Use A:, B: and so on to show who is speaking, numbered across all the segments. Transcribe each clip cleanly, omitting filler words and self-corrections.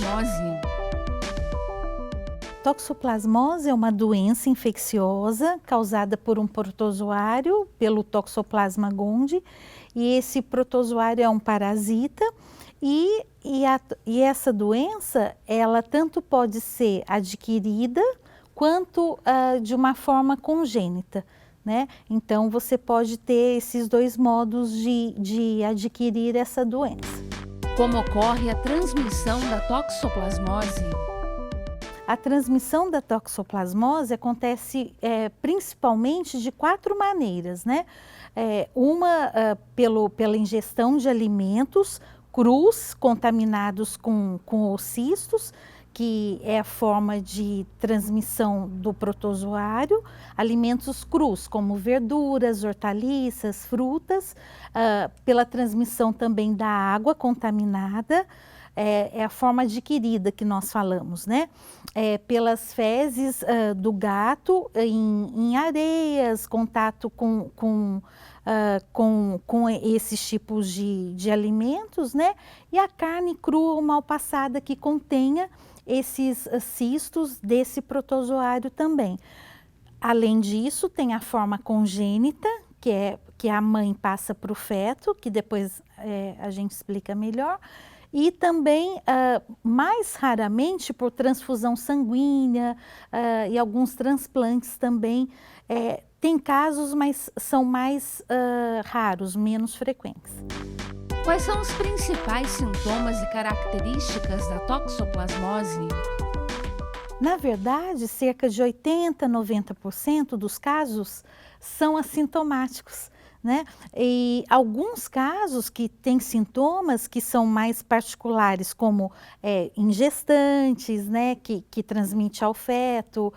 A: toxoplasmose?
B: Toxoplasmose é uma doença infecciosa causada por um protozoário, pelo Toxoplasma gondii, e esse protozoário é um parasita e essa doença, ela tanto pode ser adquirida quanto de uma forma congênita, né? Então você pode ter esses dois modos de adquirir essa doença.
A: Como ocorre a transmissão da toxoplasmose?
B: A transmissão da toxoplasmose acontece principalmente de 4 maneiras, né? Uma pela ingestão de alimentos crus contaminados com oocistos, que é a forma de transmissão do protozoário, alimentos crus como verduras, hortaliças, frutas, pela transmissão também da água contaminada, é a forma adquirida que nós falamos, né? Pelas fezes do gato em areias, contato com esses tipos de alimentos, né? E a carne crua ou mal passada que contenha esses cistos desse protozoário também. Além disso, tem a forma congênita, que a mãe passa para o feto, que depois a gente explica melhor. E também, mais raramente, por transfusão sanguínea e alguns transplantes também. Tem casos, mas são mais raros, menos frequentes.
A: Quais são os principais sintomas e características da toxoplasmose?
B: Na verdade, cerca de 80% a 90% dos casos são assintomáticos, né? E alguns casos que têm sintomas que são mais particulares, como em gestantes, né, que transmite ao feto,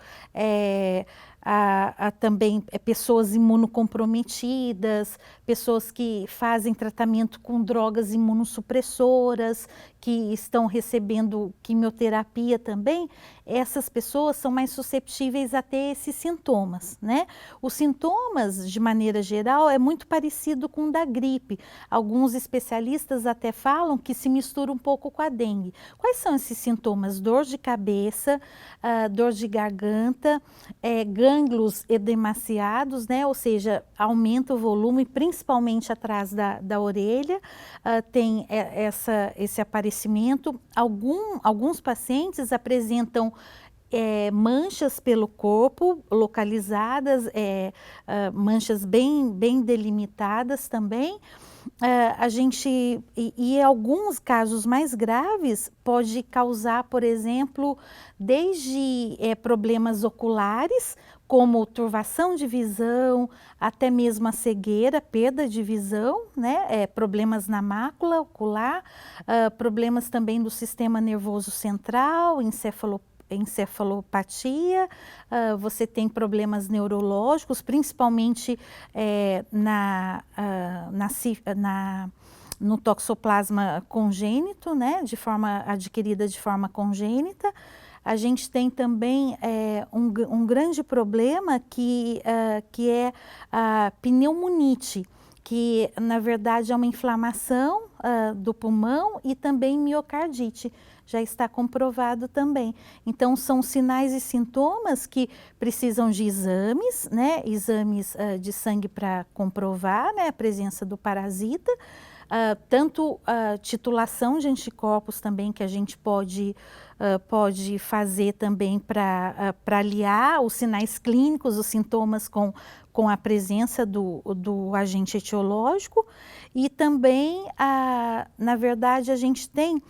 B: também pessoas imunocomprometidas, pessoas que fazem tratamento com drogas imunossupressoras, que estão recebendo quimioterapia também, essas pessoas são mais susceptíveis a ter esses sintomas, né? Os sintomas, de maneira geral, é muito parecido com o da gripe. Alguns especialistas até falam que se mistura um pouco com a dengue. Quais são esses sintomas? Dor de cabeça, dor de garganta, gânglios edemaciados, né? Ou seja, aumenta o volume, principalmente atrás da orelha, tem esse aparecimento. Alguns pacientes apresentam manchas pelo corpo, localizadas, manchas bem delimitadas também. Em alguns casos mais graves, pode causar, por exemplo, desde problemas oculares, como turvação de visão, até mesmo a cegueira, perda de visão, né? Problemas na mácula ocular, problemas também do sistema nervoso central, encefalopatia, você tem problemas neurológicos, principalmente no toxoplasma congênito, né, adquirida de forma congênita. A gente tem também um grande problema que é a pneumonite, que na verdade é uma inflamação do pulmão e também miocardite, já está comprovado também. Então são sinais e sintomas que precisam de exames, né? Exames de sangue para comprovar, né, a presença do parasita, tanto titulação de anticorpos também que a gente pode fazer também para aliar os sinais clínicos, os sintomas com a presença do agente etiológico. E também, na verdade, a gente tem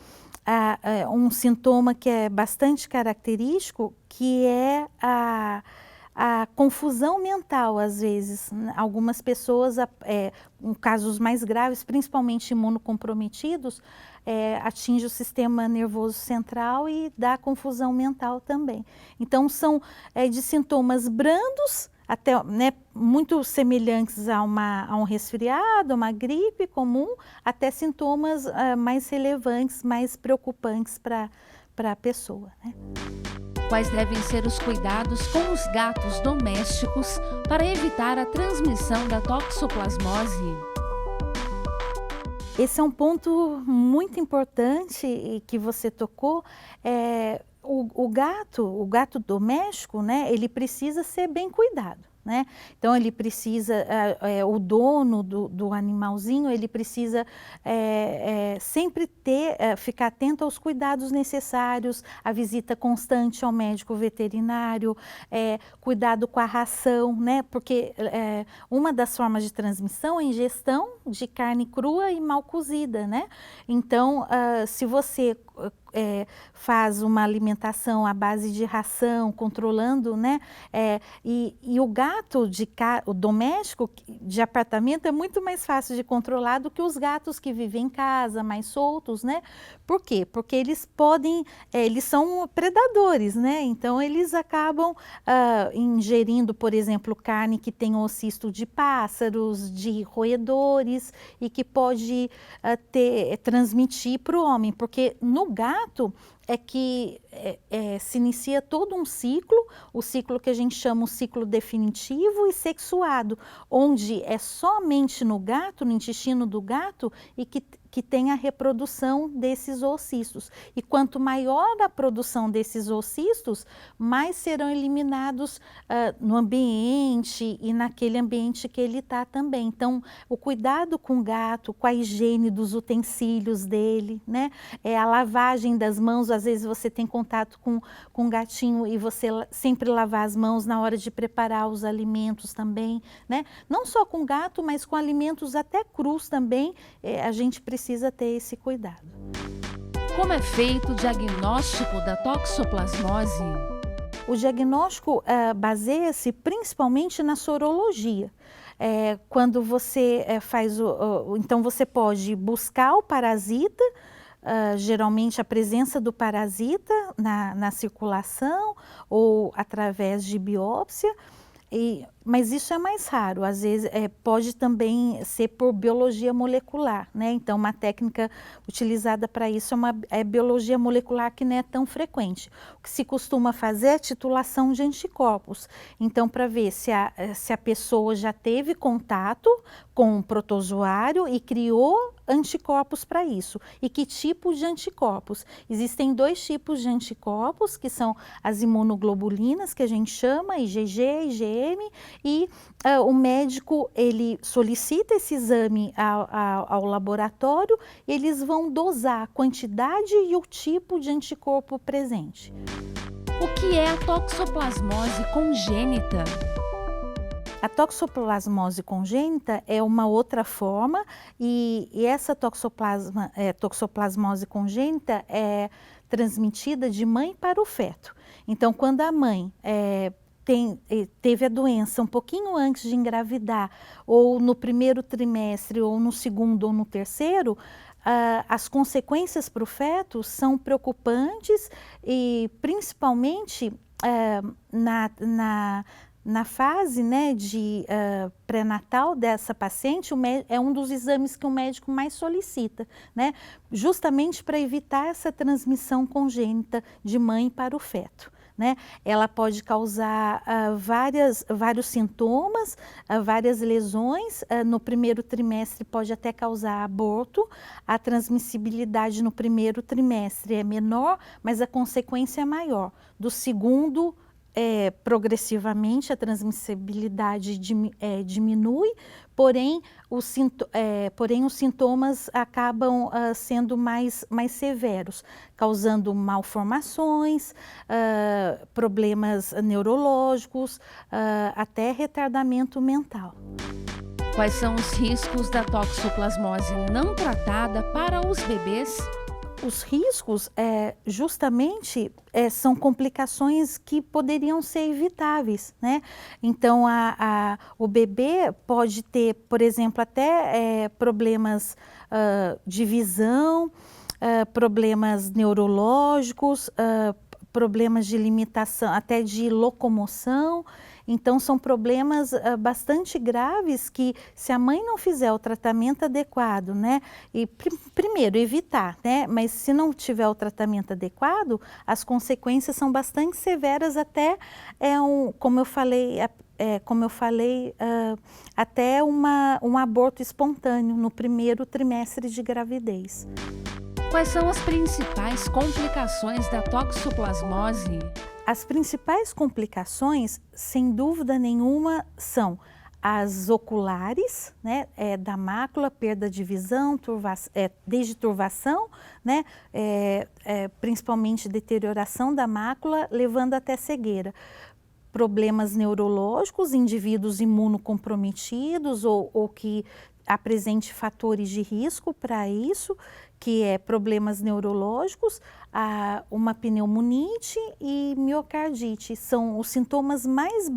B: um sintoma que é bastante característico, que é a confusão mental, às vezes. Algumas pessoas, em casos mais graves, principalmente imunocomprometidos, atinge o sistema nervoso central e dá confusão mental também. Então, são de sintomas brandos, até, né, muito semelhantes a um resfriado, uma gripe comum, até sintomas mais relevantes, mais preocupantes para a pessoa, né?
A: Quais devem ser os cuidados com os gatos domésticos para evitar a transmissão da toxoplasmose?
B: Esse é um ponto muito importante e que você tocou. O gato doméstico, né, ele precisa ser bem cuidado, né? Então ele precisa, o dono do animalzinho, ele precisa sempre ficar atento aos cuidados necessários, a visita constante ao médico veterinário, cuidado com a ração, né? Porque uma das formas de transmissão é a ingestão de carne crua e mal cozida, né? Então, se você faz uma alimentação à base de ração, controlando, né? E o gato o doméstico de apartamento é muito mais fácil de controlar do que os gatos que vivem em casa, mais soltos, né? Por quê? Porque eles eles são predadores, né? Então eles acabam ingerindo, por exemplo, carne que tem ossisto de pássaros, de roedores e que pode transmitir para o homem, porque no gato é que se inicia todo um ciclo, o ciclo que a gente chama o ciclo definitivo e sexuado, onde é somente no gato, no intestino do gato, e que tem a reprodução desses oocistos. E quanto maior a produção desses oocistos, mais serão eliminados no ambiente e naquele ambiente que ele está também. Então, o cuidado com o gato, com a higiene dos utensílios dele, né? A lavagem das mãos, às vezes você tem contato com um gatinho e você sempre lavar as mãos na hora de preparar os alimentos também, né? Não só com gato, mas com alimentos até crus também, a gente precisa ter esse cuidado.
A: Como é feito o diagnóstico da toxoplasmose?
B: O diagnóstico baseia-se principalmente na sorologia. Quando você faz então você pode buscar o parasita, geralmente a presença do parasita na circulação ou através de biópsia, mas isso é mais raro, às vezes pode também ser por biologia molecular, né? Então uma técnica utilizada para isso é biologia molecular, que não é tão frequente. O que se costuma fazer é titulação de anticorpos, então para ver se a pessoa já teve contato com o protozoário e criou anticorpos para isso. E que tipo de anticorpos? Existem 2 tipos de anticorpos, que são as imunoglobulinas, que a gente chama, IgG, IgM, e o médico ele solicita esse exame ao laboratório e eles vão dosar a quantidade e o tipo de anticorpo presente.
A: O que é a toxoplasmose congênita?
B: A toxoplasmose congênita é uma outra forma e essa toxoplasmose congênita é transmitida de mãe para o feto. Então, quando a mãe teve a doença um pouquinho antes de engravidar, ou no primeiro trimestre, ou no segundo, ou no terceiro, as consequências para o feto são preocupantes e principalmente na fase, né, de pré-natal dessa paciente, é um dos exames que o médico mais solicita, né, justamente para evitar essa transmissão congênita de mãe para o feto. Né? Ela pode causar vários sintomas, várias lesões. No primeiro trimestre pode até causar aborto. A transmissibilidade no primeiro trimestre é menor, mas a consequência é maior. Do segundo, progressivamente a transmissibilidade diminui, porém os sintomas acabam sendo mais severos, causando malformações, problemas neurológicos, até retardamento mental.
A: Quais são os riscos da toxoplasmose não tratada para os bebês?
B: Os riscos, justamente, são complicações que poderiam ser evitáveis, né? Então, o bebê pode ter, por exemplo, até problemas de visão, problemas neurológicos, problemas de limitação, até de locomoção. Então, são problemas bastante graves que, se a mãe não fizer o tratamento adequado, né? E primeiro, evitar, né? Mas se não tiver o tratamento adequado, as consequências são bastante severas, até, como eu falei como eu falei, até um aborto espontâneo no primeiro trimestre de gravidez.
A: Quais são as principais complicações da toxoplasmose?
B: As principais complicações, sem dúvida nenhuma, são as oculares, né, da mácula, perda de visão, desde turvação, né, principalmente deterioração da mácula, levando até cegueira. Problemas neurológicos, indivíduos imunocomprometidos ou que apresente fatores de risco para isso, que é problemas neurológicos, uma pneumonite e miocardite. São os sintomas mais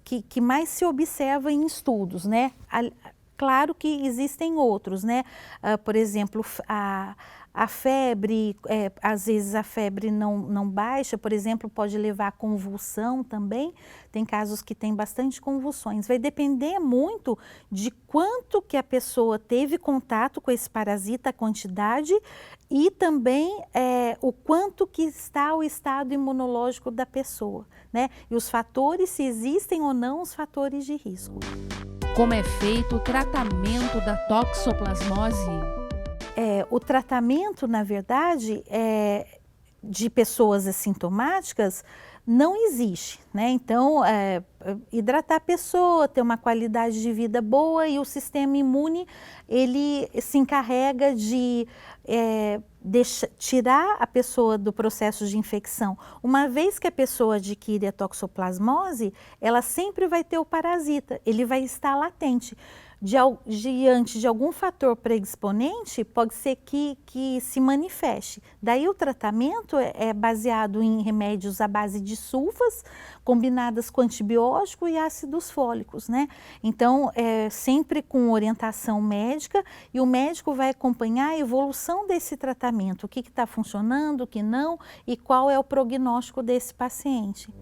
B: que mais se observa em estudos, né? Claro que existem outros, né? Por exemplo, a febre, às vezes a febre não baixa, por exemplo, pode levar a convulsão também. Tem casos que tem bastante convulsões. Vai depender muito de quanto que a pessoa teve contato com esse parasita, a quantidade, e também o quanto que está o estado imunológico da pessoa, né? E os fatores, se existem ou não os fatores de risco.
A: Como é feito o tratamento da toxoplasmose?
B: O tratamento, na verdade, de pessoas assintomáticas não existe, né? Então, hidratar a pessoa, ter uma qualidade de vida boa e o sistema imune, ele se encarrega de tirar a pessoa do processo de infecção. Uma vez que a pessoa adquire a toxoplasmose, ela sempre vai ter o parasita, ele vai estar latente. Diante de algum fator predisponente, pode ser que se manifeste. Daí o tratamento é baseado em remédios à base de sulfas, combinadas com antibiótico e ácidos fólicos, né? Então, sempre com orientação médica, e o médico vai acompanhar a evolução desse tratamento, o que está funcionando, o que não, e qual é o prognóstico desse paciente.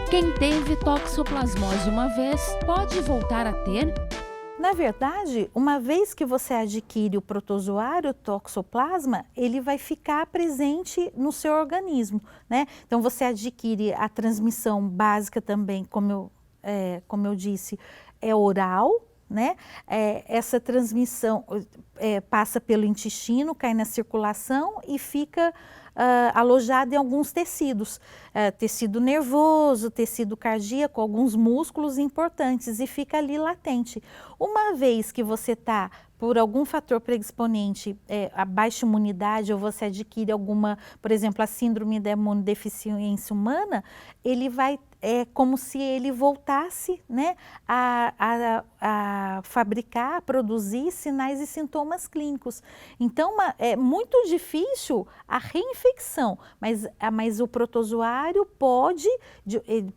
A: Quem teve toxoplasmose uma vez, pode voltar a ter?
B: Na verdade, uma vez que você adquire o protozoário toxoplasma, ele vai ficar presente no seu organismo, né? Então, você adquire a transmissão básica também, como eu disse, é oral, né? Essa transmissão passa pelo intestino, cai na circulação e fica alojada em alguns tecidos, tecido nervoso, tecido cardíaco, alguns músculos importantes, e fica ali latente. Uma vez que você está por algum fator predisponente, a baixa imunidade, ou você adquire alguma, por exemplo, a síndrome da imunodeficiência humana, ele vai, como se ele voltasse, né, a fabricar, a produzir sinais e sintomas clínicos. Então, é muito difícil a reinfecção, mas o protozoário pode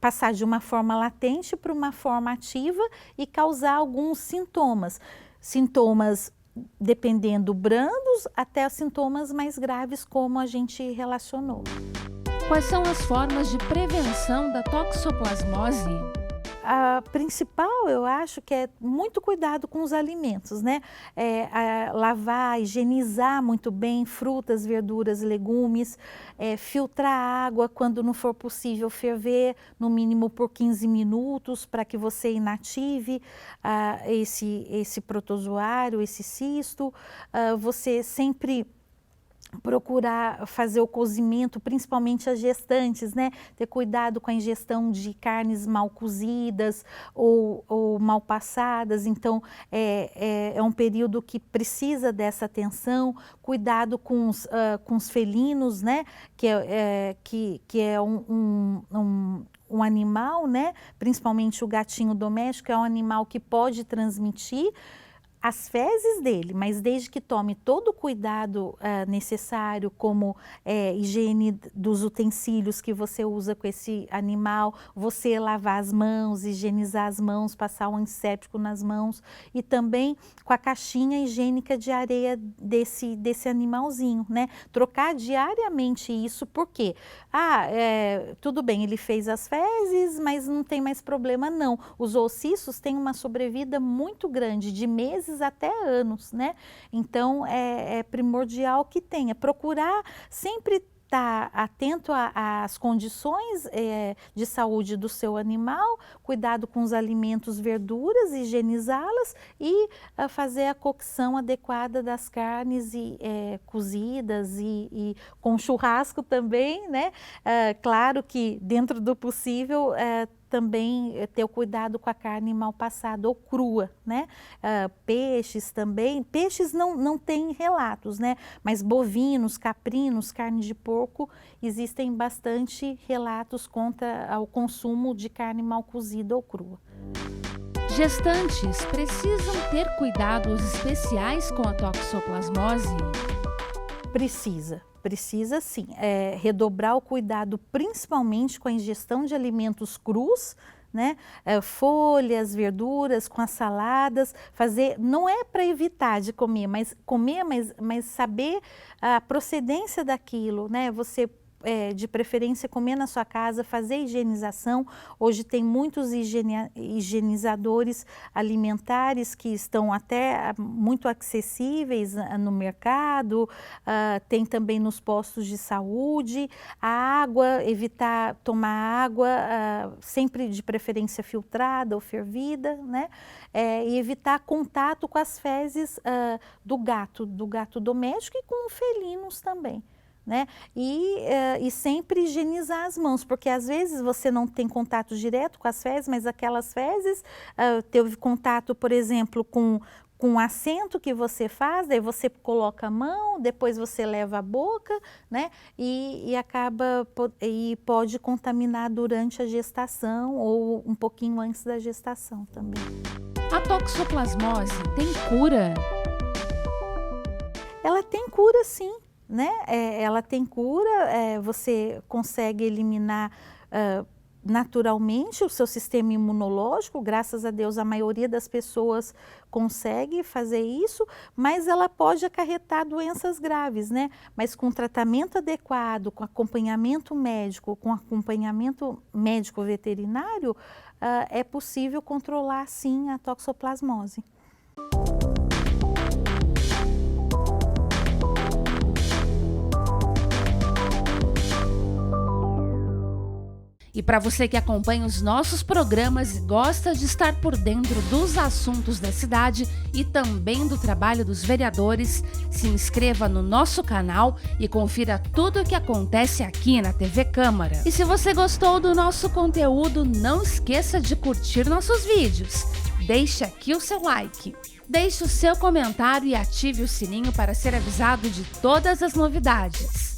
B: passar de uma forma latente para uma forma ativa e causar alguns sintomas. Sintomas, dependendo, brandos, até sintomas mais graves, como a gente relacionou.
A: Quais são as formas de prevenção da toxoplasmose?
B: A principal, eu acho que é muito cuidado com os alimentos, né? Lavar, higienizar muito bem frutas, verduras, legumes, filtrar a água quando não for possível ferver, no mínimo por 15 minutos, para que você inative esse protozoário, esse cisto. Você sempre procurar fazer o cozimento, principalmente as gestantes, né? Ter cuidado com a ingestão de carnes mal cozidas ou mal passadas. Então, é um período que precisa dessa atenção. Cuidado com os felinos, né? Que é um animal, né? Principalmente o gatinho doméstico, é um animal que pode transmitir as fezes dele, mas desde que tome todo o cuidado necessário, como higiene dos utensílios que você usa com esse animal, você lavar as mãos, higienizar as mãos, passar um antisséptico nas mãos, e também com a caixinha higiênica de areia desse animalzinho, né? Trocar diariamente isso, porque tudo bem, ele fez as fezes, mas não tem mais problema não. Os oociços têm uma sobrevida muito grande, de meses até anos, né? Então, é primordial que tenha. Procurar sempre estar atento às condições de saúde do seu animal, cuidado com os alimentos, verduras, higienizá-las e fazer a cocção adequada das carnes cozidas e com churrasco também, né? Claro que dentro do possível também ter o cuidado com a carne mal passada ou crua, né? Peixes também, peixes não tem relatos, né? Mas bovinos, caprinos, carne de porco, existem bastante relatos contra o consumo de carne mal cozida ou crua.
A: Gestantes precisam ter cuidados especiais com a toxoplasmose?
B: Precisa sim, redobrar o cuidado principalmente com a ingestão de alimentos crus, né? Folhas, verduras, com as saladas, não é para evitar de comer, mas saber a procedência daquilo, né? Você de preferência comer na sua casa, fazer higienização. Hoje tem muitos higienizadores alimentares que estão até muito acessíveis no mercado, tem também nos postos de saúde. A água, evitar tomar água sempre de preferência filtrada ou fervida, né? E evitar contato com as fezes do gato doméstico e com felinos também. Né? E sempre higienizar as mãos, porque às vezes você não tem contato direto com as fezes, mas aquelas fezes teve contato, por exemplo, com o assento que você faz, daí você coloca a mão, depois você leva a boca, né? E pode contaminar durante a gestação ou um pouquinho antes da gestação também.
A: A toxoplasmose tem cura?
B: Ela tem cura, sim. Né? Ela tem cura, você consegue eliminar naturalmente o seu sistema imunológico, graças a Deus a maioria das pessoas consegue fazer isso, mas ela pode acarretar doenças graves, né? Mas com tratamento adequado, com acompanhamento médico veterinário, é possível controlar sim a toxoplasmose.
A: E para você que acompanha os nossos programas e gosta de estar por dentro dos assuntos da cidade e também do trabalho dos vereadores, se inscreva no nosso canal e confira tudo o que acontece aqui na TV Câmara. E se você gostou do nosso conteúdo, não esqueça de curtir nossos vídeos. Deixe aqui o seu like. Deixe o seu comentário e ative o sininho para ser avisado de todas as novidades.